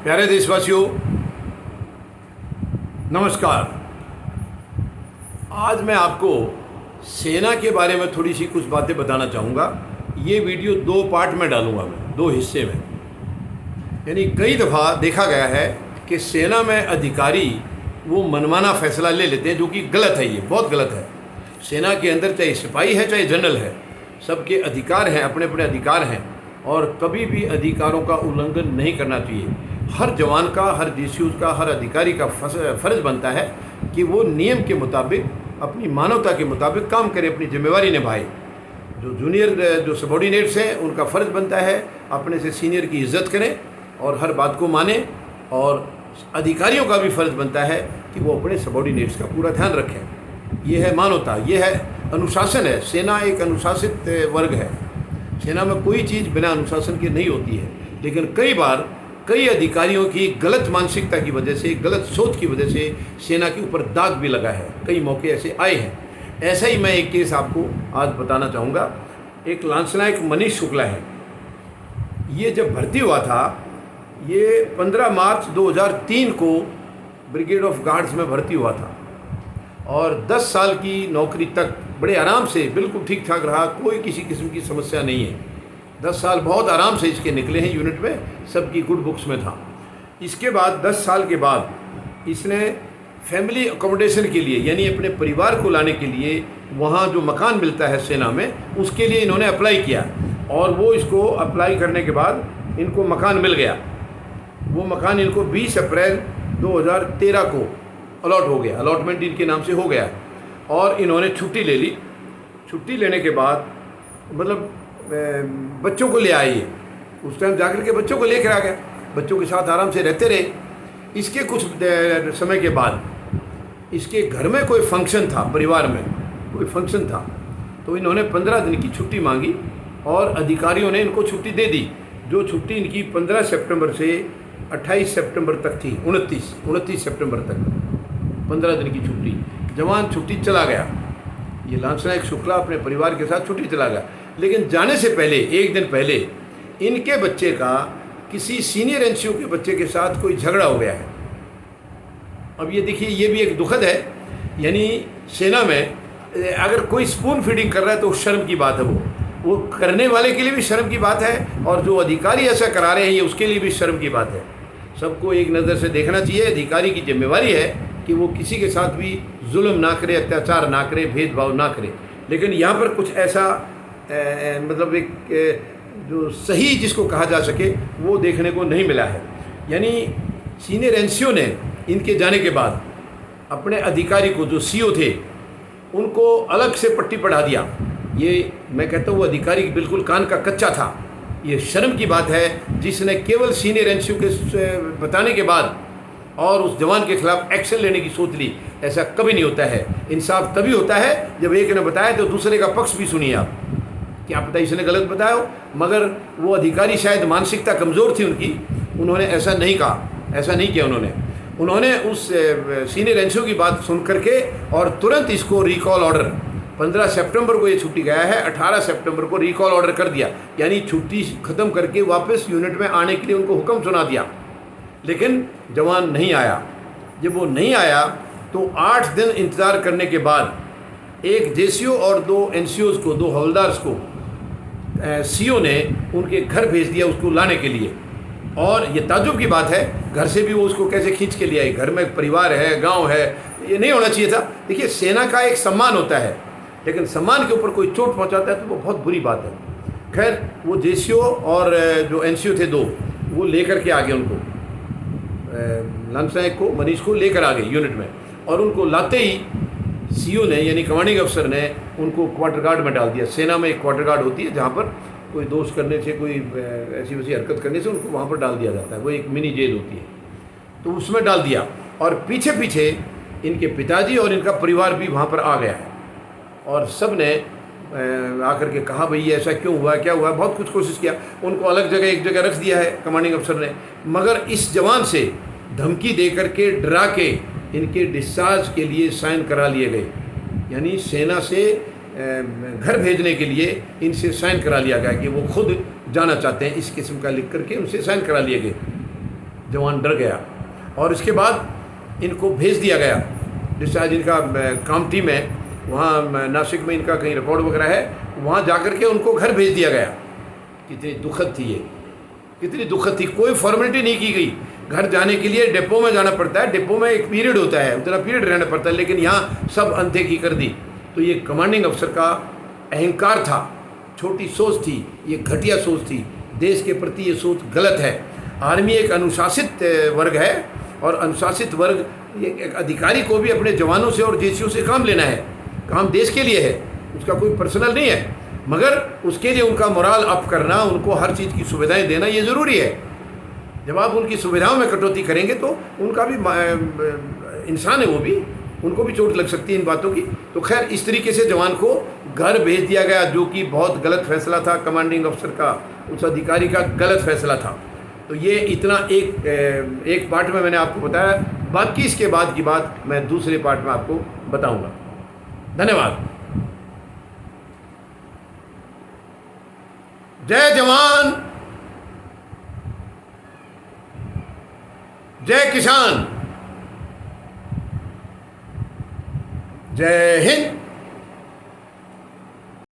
प्यारे देशवासियों, नमस्कार। आज मैं आपको सेना के बारे में थोड़ी सी कुछ बातें बताना चाहूँगा। ये वीडियो दो पार्ट में डालूँगा, मैं दो हिस्से में। यानी कई दफ़ा देखा गया है कि सेना में अधिकारी वो मनमाना फ़ैसला ले लेते हैं, जो कि गलत है। ये बहुत गलत है। सेना के अंदर चाहे सिपाही है चाहे जनरल है, सबके अधिकार हैं, अपने अपने अधिकार हैं, और कभी भी अधिकारों का उल्लंघन नहीं करना चाहिए। हर जवान का, हर जेसीयूज का, हर अधिकारी का फ़र्ज़ बनता है कि वो नियम के मुताबिक, अपनी मानवता के मुताबिक काम करे, अपनी जिम्मेवारी निभाए। जो जूनियर, जो सबॉर्डिनेट्स हैं, उनका फ़र्ज़ बनता है अपने से सीनियर की इज़्ज़त करें और हर बात को माने। और अधिकारियों का भी फ़र्ज़ बनता है कि वो अपने सबॉर्डिनेट्स का पूरा ध्यान रखें। ये है मानवता, ये है अनुशासन है। सेना एक अनुशासित वर्ग है। सेना में कोई चीज़ बिना अनुशासन के नहीं होती है। लेकिन कई बार कई अधिकारियों की गलत मानसिकता की वजह से, गलत सोच की वजह से सेना के ऊपर दाग भी लगा है। कई मौके ऐसे आए हैं। ऐसा ही मैं एक केस आपको आज बताना चाहूँगा। एक लांसनायक मनीष शुक्ला है। ये जब भर्ती हुआ था, ये 15 मार्च 2003 को ब्रिगेड ऑफ गार्ड्स में भर्ती हुआ था और 10 साल की नौकरी तक बड़े आराम से बिल्कुल ठीक ठाक रहा। कोई किसी किस्म की समस्या नहीं है। 10 साल बहुत आराम से इसके निकले हैं। यूनिट में सबकी गुड बुक्स में था। इसके बाद 10 साल के बाद इसने फैमिली अकोमोडेशन के लिए, यानी अपने परिवार को लाने के लिए, वहाँ जो मकान मिलता है सेना में, उसके लिए इन्होंने अप्लाई किया। और वो इसको अप्लाई करने के बाद इनको मकान मिल गया। वो मकान इनको 20 अप्रैल 2013 को अलॉट हो गया। अलॉटमेंट इनके नाम से हो गया और इन्होंने छुट्टी ले ली। छुट्टी लेने के बाद मतलब बच्चों को ले आइए। उस टाइम जाकर के बच्चों को लेकर आ गया। बच्चों के साथ आराम से रहते रहे। इसके कुछ समय के बाद इसके घर में कोई फंक्शन था, परिवार में कोई फंक्शन था, तो इन्होंने 15 दिन की छुट्टी मांगी और अधिकारियों ने इनको छुट्टी दे दी। जो छुट्टी इनकी 15 सितंबर से 28 सितंबर तक थी, 29 सितंबर तक 15 दिन की छुट्टी। जवान छुट्टी चला गया। ये लांसनायक शुक्ला अपने परिवार के साथ छुट्टी चला गया। लेकिन जाने से पहले, एक दिन पहले, इनके बच्चे का किसी सीनियर एनसीओ के बच्चे के साथ कोई झगड़ा हो गया है। अब ये देखिए, ये भी एक दुखद है। यानी सेना में अगर कोई स्पून फीडिंग कर रहा है तो शर्म की बात है। वो करने वाले के लिए भी शर्म की बात है और जो अधिकारी ऐसा करा रहे हैं, ये उसके लिए भी शर्म की बात है। सबको एक नज़र से देखना चाहिए। अधिकारी की जिम्मेवारी है कि वो किसी के साथ भी जुल्म ना करे, अत्याचार ना करे, भेदभाव ना करे। लेकिन यहाँ पर कुछ ऐसा मतलब एक जो सही जिसको कहा जा सके, वो देखने को नहीं मिला है। यानी सीनियर एनसीओ ने इनके जाने के बाद अपने अधिकारी को, जो सीओ थे, उनको अलग से पट्टी पढ़ा दिया। ये मैं कहता हूँ वो अधिकारी बिल्कुल कान का कच्चा था। ये शर्म की बात है जिसने केवल सीनियर एनसीओ के बताने के बाद और उस जवान के खिलाफ एक्शन लेने की सोच ली। ऐसा कभी नहीं होता है। इंसाफ तभी होता है जब एक ने बताया तो दूसरे का पक्ष भी सुनिए आप। क्या पता इसने गलत बताया हो, मगर वो अधिकारी शायद मानसिकता कमज़ोर थी उनकी, उन्होंने ऐसा नहीं कहा, ऐसा नहीं किया। उन्होंने उस सीनियर एनसीओ की बात सुन करके और तुरंत इसको रिकॉल ऑर्डर, 15 सितंबर को ये छुट्टी गया है, 18 सितंबर को रिकॉल ऑर्डर कर दिया। यानी छुट्टी ख़त्म करके वापस यूनिट में आने के लिए उनको हुक्म सुना दिया। लेकिन जवान नहीं आया। जब वो नहीं आया तो 8 दिन इंतज़ार करने के बाद एक जेसीओ और 2 एनसीओज़ को, 2 हवलदार्स को सीओ ने उनके घर भेज दिया उसको लाने के लिए। और ये ताज्जुब की बात है, घर से भी वो उसको कैसे खींच के ले आए। घर में परिवार है, गांव है, ये नहीं होना चाहिए था। देखिए, सेना का एक सम्मान होता है, लेकिन सम्मान के ऊपर कोई चोट पहुंचाता है तो वो बहुत बुरी बात है। खैर, वो जेसीओ और जो एनसीओ थे 2, वो लेकर के आ गए उनको, लांसनायक को, मनीष को लेकर आ गए यूनिट में। और उनको लाते ही सीओ ने, यानी कमांडिंग अफसर ने, उनको क्वार्टर गार्ड में डाल दिया। सेना में एक क्वार्टर गार्ड होती है जहाँ पर कोई दोष करने से, कोई ऐसी वैसी हरकत करने से उनको वहाँ पर डाल दिया जाता है। वो एक मिनी जेल होती है, तो उसमें डाल दिया। और पीछे पीछे इनके पिताजी और इनका परिवार भी वहाँ पर आ गया है। और सब ने आकर के कहा, भाई ऐसा क्यों हुआ, क्या हुआ। बहुत कुछ कोशिश किया। उनको अलग जगह, एक जगह रख दिया है कमांडिंग अफसर ने। मगर इस जवान से धमकी दे करके, डरा के इनके डिस्चार्ज के लिए साइन करा लिए गए। यानी सेना से घर भेजने के लिए इनसे साइन करा लिया गया कि वो खुद जाना चाहते हैं। इस किस्म का लिख करके उनसे साइन करा लिए गए। जवान डर गया और इसके बाद इनको भेज दिया गया। डिस्चार्ज इनका कामटी में, वहाँ नासिक में इनका कहीं रिकॉर्ड वगैरह है, वहाँ जा कर के उनको घर भेज दिया गया। कितनी दुखद थी ये, कितनी दुखद थी। कोई फॉर्मेलिटी नहीं की गई। घर जाने के लिए डिपो में जाना पड़ता है, डिपो में एक पीरियड होता है, उतना पीरियड रहना पड़ता है, लेकिन यहाँ सब अनदेखी कर दी। तो ये कमांडिंग अफसर का अहंकार था, छोटी सोच थी, ये घटिया सोच थी। देश के प्रति ये सोच गलत है। आर्मी एक अनुशासित वर्ग है और अनुशासित वर्ग, एक अधिकारी को भी अपने जवानों से और जेसीओ से काम लेना है। काम देश के लिए है, उसका कोई पर्सनल नहीं है, मगर उसके लिए उनका मोराल अप करना, उनको हर चीज़ की सुविधाएं देना ये ज़रूरी है। जब आप उनकी सुविधाओं में कटौती करेंगे तो उनका भी इंसान है, वो भी, उनको भी चोट लग सकती है इन बातों की। तो खैर इस तरीके से जवान को घर भेज दिया गया, जो कि बहुत गलत फैसला था कमांडिंग अफसर का, उस अधिकारी का गलत फैसला था। तो ये इतना एक पार्ट में मैंने आपको बताया, बाकी इसके बाद की बात मैं दूसरे पार्ट में आपको बताऊंगा। धन्यवाद। जय जवान, जय किसान, जय हिंद।